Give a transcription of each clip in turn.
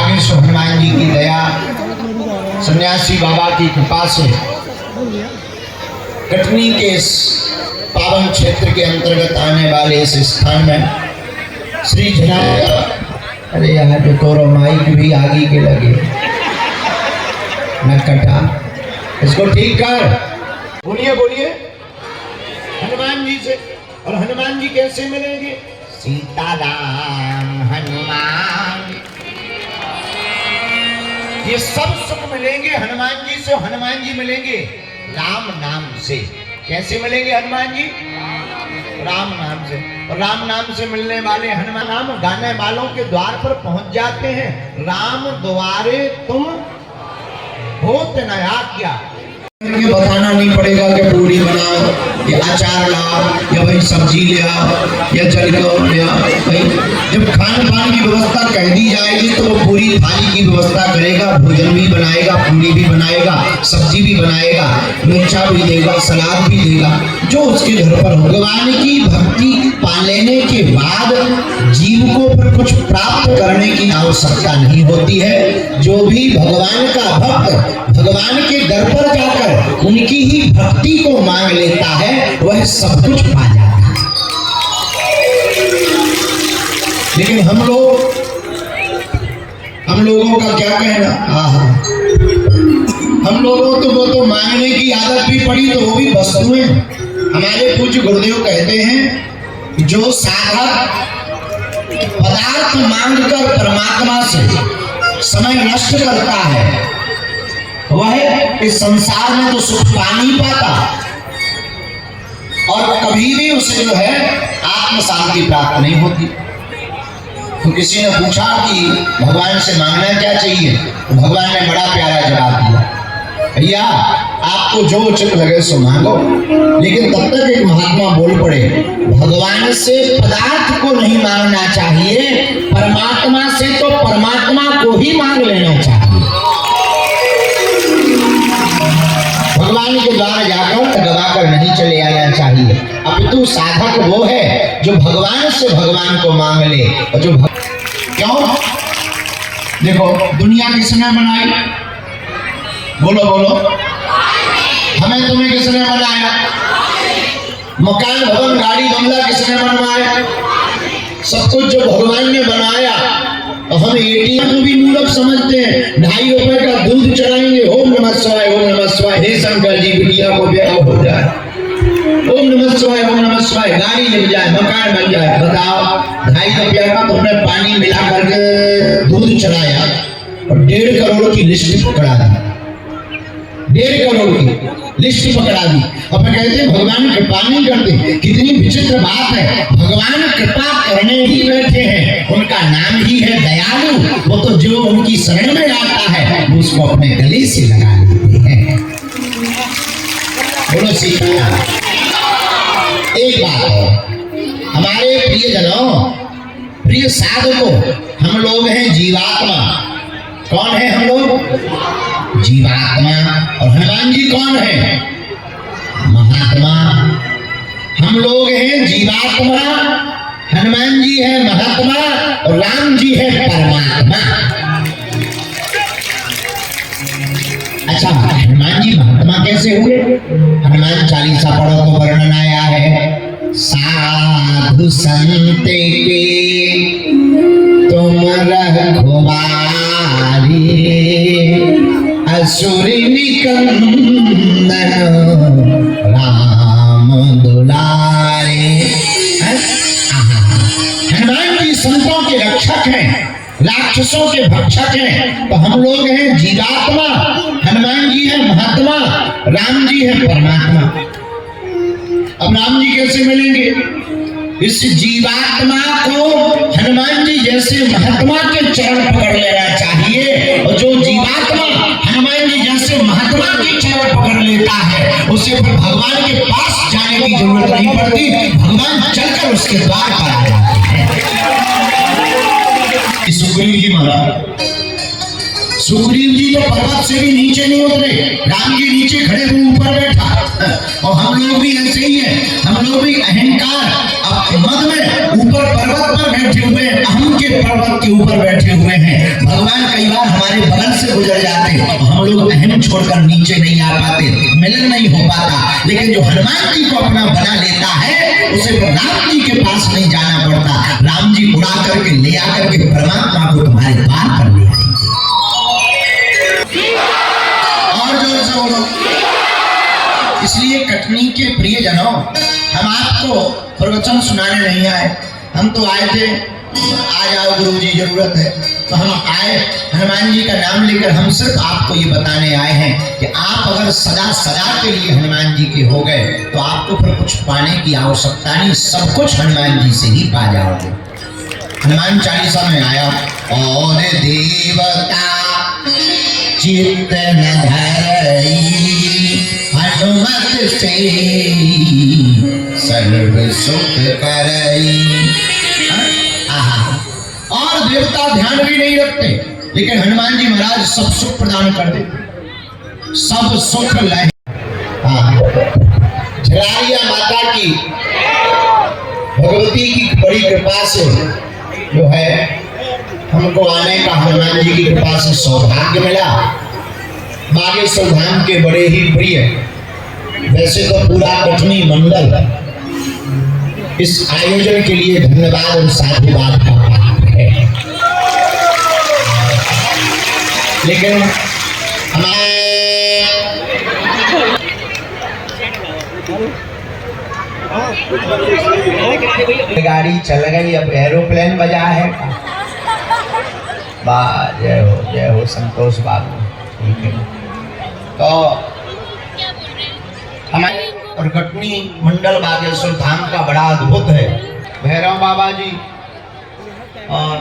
भागेश्वर हनुमान जी की दया, सन्यासी बाबा की कृपा से कटनी के इस पावन क्षेत्र के अंतर्गत आने वाले इस स्थान में श्री जनाब, अरे यहाँ तो तोरो माइक भी आगे के लगे न कटा, इसको ठीक कर। बोलिए बोलिए हनुमान जी से। और हनुमान जी कैसे मिलेंगे? सीताराम हनुमान, ये सब सुख मिलेंगे हनुमान जी से। हनुमान जी मिलेंगे राम नाम से। कैसे मिलेंगे हनुमान जी? राम नाम से। और राम नाम से मिलने वाले हनुमान नाम गाने वालों के द्वार पर पहुंच जाते हैं। राम द्वारे तुम होत न आज्ञा। बताना नहीं पड़ेगा कि पूरी बनाओ या अचार लाओ या भाई सब्जी ले आओ या जल ले आओ। भाई जब खान पान की व्यवस्था कह दी जाएगी तो वो पूरी थाली की व्यवस्था करेगा, भोजन भी बनाएगा, पूरी भी बनाएगा, सब्जी भी बनाएगा, मिर्चा भी देगा, सलाद भी देगा, जो उसके घर पर हो। भगवान की भक्ति पा लेने के बाद जीव को फिर कुछ प्राप्त करने की आवश्यकता नहीं होती है। जो भी भगवान का भक्त भगवान के दर पर जाकर उनकी ही भक्ति को मांग लेता है, वह सब कुछ पा जाता है। लेकिन हम लोगों का क्या कहना? हम लोगों तो वो तो मांगने की आदत भी पड़ी तो वो भी वस्तुएं। हमारे पूज्य गुरुदेव कहते हैं जो साधक पदार्थ मांगकर परमात्मा से समय नष्ट करता है वह इस संसार में तो सुख पा नहीं पाता और कभी भी उसे जो है आत्म शांति प्राप्त नहीं होती। तो किसी ने पूछा कि भगवान से मांगना क्या चाहिए, तो भगवान ने बड़ा प्यारा जवाब दिया, भैया आपको जो उचित लगे सो मांगो। लेकिन तब तक एक महात्मा बोल पड़े, भगवान से पदार्थ को नहीं मांगना चाहिए, परमात्मा से तो परमात्मा को ही मांग लेना चाहिए। भगवान के द्वारा जाकर गवाकर नहीं चले आना चाहिए। अपितु साधक वो है जो भगवान से भगवान को मांग ले। और जो क्यों? देखो दुनिया किसने बनाई? बोलो बोलो, हमें तुम्हें किसने बनाया? मकान भवन गाड़ी बंगला किसने बनवाया? सब कुछ जो भगवान ने बनाया। और हम एटीएम को भी मूर्ख समझते हैं। 2.5 रुपए का दूध चढ़ाएंगे, ओम नमः शिवाय, ओम नमः शिवाय, हे शंकर जी बिटिया को ब्याह हो जाए, ओम नमः शिवाय, ओम नमः शिवाय, गाड़ी लग जाए, मकान बन जाए। बताओ 2.5 रुपया का तुमने पानी मिला करके दूध चढ़ाया और 1.5 करोड़ की लिस्ट पकड़ा दी, 1.5 करोड़ की लिस्ट पकड़ा दी। अब मैं कहते हैं भगवान कृपा नहीं करते। कितनी विचित्र बात है, भगवान कृपा करने ही बैठे हैं, उनका नाम ही है दयालु। वो तो जो उनकी शरण में आता है वो उसको अपने गले से लगा लेते हैं। बोलो सीताराम। एक बात है, हमारे प्रिय जनों, प्रिय साधकों, हम लोग हैं जीवात्मा। कौन है हम लोग? जीवात्मा। और हनुमान जी कौन है? महात्मा। हम लोग हैं जीवात्मा, हनुमान जी है महात्मा और राम जी है परमात्मा। अच्छा, हनुमान जी महात्मा कैसे हुए? हनुमान चालीसा पढ़ो तो वर्णन आया है, साधु संत के तुम रघुबारी, असुर निकंदन राम दुलारे। हनुमान जी संतों के रक्षक हैं, राक्षसों के भक्षक हैं। तो हम लोग हैं जीवात्मा, हनुमान जी है महात्मा, राम जी है परमात्मा। अब राम जी कैसे मिलेंगे? इस जीवात्मा को हनुमान जी जैसे महात्मा के चरण पकड़ लेना चाहिए। और जो जीवात्मा हनुमान जी जैसे महात्मा के चरण पकड़ लेता है उसे फिर भगवान के पास जाने की जरूरत नहीं पड़ती, भगवान चलकर उसके द्वार पर आ जाते हैं। सुग्रीव जी महाराज, सुग्रीव जी तो पर्वत से भी नीचे नहीं उतरे, राम जी नीचे खड़े हुए ऊपर बैठा। और हम लोग भी ऐसे ही है, हम लोग भी अहंकार मद में ऊपर पर्वत पर बैठे हुए हैं, अहम के पर्वत के ऊपर बैठे हुए हैं। भगवान कई छोड़कर नीचे नहीं आ पाते, मिलन नहीं हो पाता। लेकिन जो हनुमान जी को अपना बना लेता है उसे राम जी के पास नहीं जाना पड़ता। राम जी उड़ा करके ले आकर के परमात्मा को तुम्हारे पार कर ले आएंगे। और जोर से बोलो। इसलिए कटनी के प्रियजनों, हम आपको प्रवचन सुनाने नहीं आए, हम तो आए थे आ जाओ गुरु जी जरूरत है, तो हम आए हनुमान जी का नाम लेकर। हम सिर्फ आपको ये बताने आए हैं कि आप अगर सदा सदा के लिए हनुमान जी के हो गए तो आपको फिर कुछ पाने की आवश्यकता नहीं, सब कुछ हनुमान जी से ही पा जाओगे। हनुमान चालीसा में आया, और देवता चित्त न धरई हनुमत से सर्व सुख करई। और देवता ध्यान भी नहीं रखते, लेकिन हनुमान जी महाराज सब सुख प्रदान कर देते, सब सुख लाए। झलारिया माता की भगवती की बड़ी कृपा से जो है हमको आने का हनुमान जी की कृपा से सौभाग्य मिला। बागेश्वर धाम के बड़े ही प्रिय, वैसे तो पूरा कटनी मंडल इस आयोजन के लिए धन्यवाद और साधुवाद का पात्र है। लेकिन गाड़ी चल गई, अब एरोप्लेन बजा है। वाह, जय हो संतोष बाबू। ठीक है, तो हमारे और कटनी मंडल बागेश्वर धाम का बड़ा अद्भुत है। भैरव बाबा जी और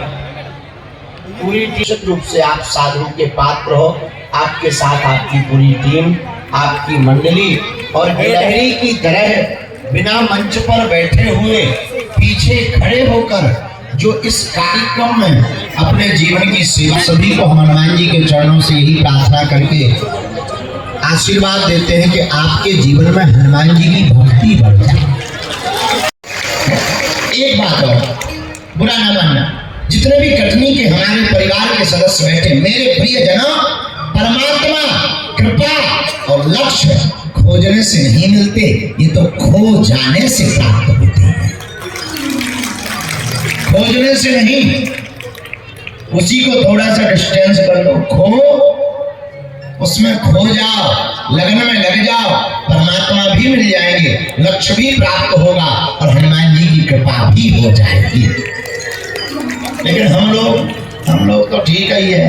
पूरी निश्चित रूप से आप साधु के पात्र हो, आपके साथ आपकी पूरी टीम, आपकी मंडली, और गिलहरी की तरह बिना मंच पर बैठे हुए पीछे खड़े होकर जो इस कार्यक्रम में अपने जीवन की सेवा, सभी को हनुमान जी के चरणों से यही प्रार्थना करके आशीर्वाद देते हैं कि आपके जीवन में हनुमान जी की भक्ति बढ़ जाए। एक बात और, बुरा ना मानना, जितने भी कटनी के हमारे परिवार के सदस्य बैठे, मेरे प्रियजनों, परमात्मा कृपा और लक्ष्य खोजने से नहीं मिलते, ये तो खो जाने से प्राप्त होते हैं। खोजने से नहीं, उसी को थोड़ा सा डिस्टेंस कर दो, खो उसमें खो जाओ, लगन में लग जाओ, परमात्मा भी मिल जाएंगे, लक्ष्य भी प्राप्त होगा और हनुमान जी की कृपा भी हो जाएगी। लेकिन हम लोग तो ठीक ही है,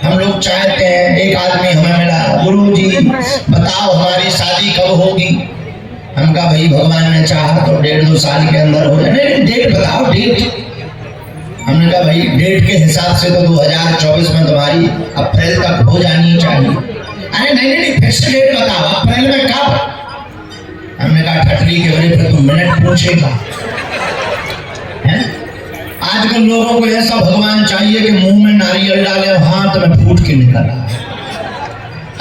हम लोग चाहते हैं, एक आदमी हमें मिला, गुरु जी बताओ हमारी शादी कब होगी। हम कहा भाई भगवान ने चाहा तो 1.5-2 साल के अंदर हो जाए। नहीं, डेट बताओ, डेट। हमने कहा भाई डेट के हिसाब से तो 2024 में तुम्हारी अप्रैल तक हो जानी चाहिए। अरे नहीं, फिक्स डेट बताओ, अप्रैल में कब। हमने कहा ठटली के बड़े पे तुम मिनट पूछेगा। आजकल लोगों को ऐसा भगवान चाहिए कि मुंह में नारियल डाले और हाथ में फूट के निकल रहा है।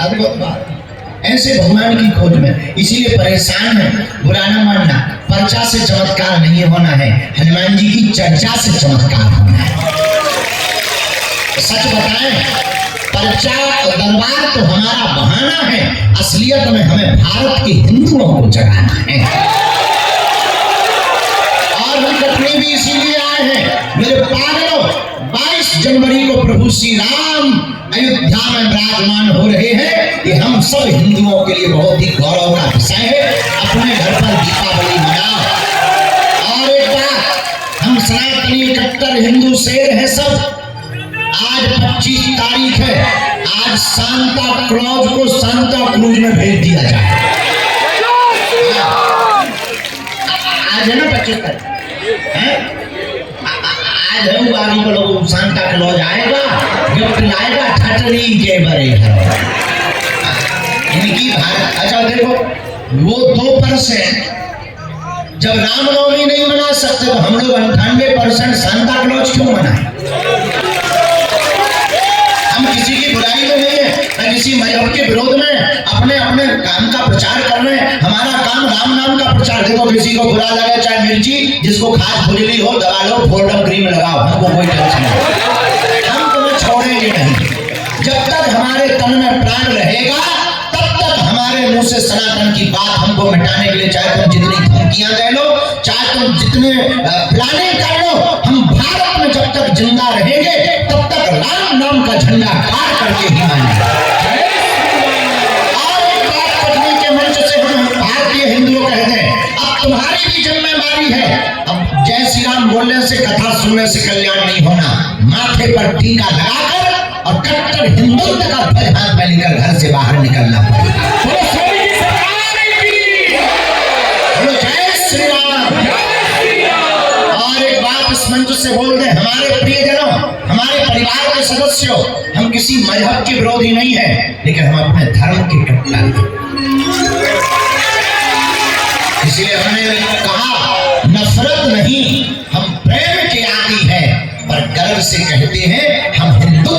अद्भुत बात, ऐसे भगवान की खोज में इसीलिए परेशान है। बुरा न मानना, पर्चा से चमत्कार नहीं होना है, हनुमान जी की चर्चा से चमत्कार होना है। सच बताएं, पर्चा और दरबार तो हमारा बहाना है, असलियत में हमें भारत के हिंदुओं को जगाना है। और हम कटनी भी इसीलिए आए हैं, मेरे पागलों, 22 जनवरी को प्रभु श्री राम अयोध्या में विराजमान हो रहे हैं। ये हम सब हिंदुओं के लिए बहुत ही गौरव का विषय है। अपने घर पर दीपावली मनाओ। और एक बात, हम सनातनी कट्टर हिंदू शेर है सब। आज 25 तारीख है, आज सांता क्लॉज को सांता क्रूज में भेज दिया जाए। आज है ना 75, आज है बारी को लोग सांता क्लॉज आएगा, गिफ्ट लाएगा ठटरी के बड़े इनकी भारत। अच्छा देखो, वो 2% जब रामनवमी नहीं मना सकते तो हम लोग 98% सांता क्लॉज क्यों मनाएं? हम किसी की बुराई में नहीं है, न किसी मजहब के विरोध में, अपने अपने काम का प्रचार कर रहे हैं। हमारा काम राम नाम का प्रचार। देखो, किसी को बुरा लगे चाहे मिर्ची, जिसको खास खुजली हो दबा लो, फोल्डम क्रीम लगाओ, हमको कोई टेंशन नहीं, हम तुम्हें छोड़ेंगे नहीं। जब तक हमारे तन में प्राण रहेगा मुंह से सनातन की बात हमको मिटाने के लिए चाहे तुम जितनी धमकियां दे लो, चाहे तुम जितने प्लानिंग कर लो, हम भारत में जब तक जिंदा रहेंगे तब तक राम नाम का झंडा गाड़ करके ही मानेंगे। और एक बात पटनी के मंच से हम भारतीय हिंदुओं कहते हैं, अब तुम्हारी भी जिम्मेदारी है। अब जय श्री राम बोलने से, कथा सुनने से कल्याण नहीं होना, माथे पर टीका लगाकर और कट्टर हिंदुत्व का ध्वज हाथ में लेकर घर से बाहर निकलना पड़ेगा। बोलो जय श्री राम। और एक बात इस मंच से बोल दे, हमारे प्रियजनों, हमारे परिवार के सदस्यों, हम किसी मजहब के विरोधी नहीं है, लेकिन हम अपने धर्म के कट्टर हैं। इसलिए हमने कहा नफरत नहीं, हम प्रेम के आदी हैं, पर गर्व से कहते हैं हम हिंदू